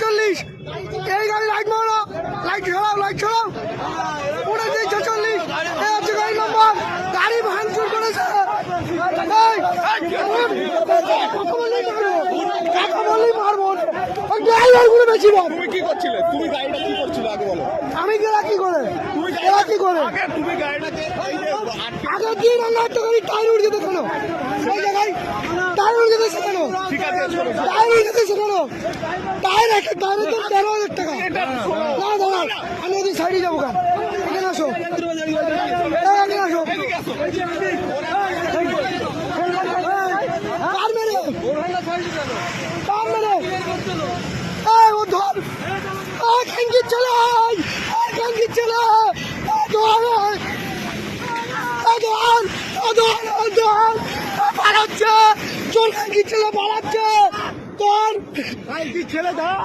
46 এই গাড়ি লাইট মারো, লাইট ছড়াও উড়েছে 46 এই হচ্ছে গাড়ি নম্বর। গাড়ি ভাঙচুর করেছে। মারবো ড্রাইভার গুলো বেশি। তুমি কি করছিলে? তুমি গাড়িটা কি করছিলে আগে বলো? আমি গেলা কি করে তুমি গাড়িটাকে আগে কি রান্না গাড়ি টায়ার উড়ে যেতে কেন? সেই জায়গায় টায়ার উড়ে যেতে কেন? ঠিক আছে টায়ার উড়ে যেতে কেন? টায়ার একটা টায়ারের দাম 13,000 টাকা। না দাদা আমি ওদের সাইডে যাবো কেন? এখানে আসো, এখানে আসো। কার মেরে ও ধর খাঙ্গি চালাই পালাচ্ছে চোর খাঙ্গি ছেলে পালাচ্ছে তোর ছেলে ধর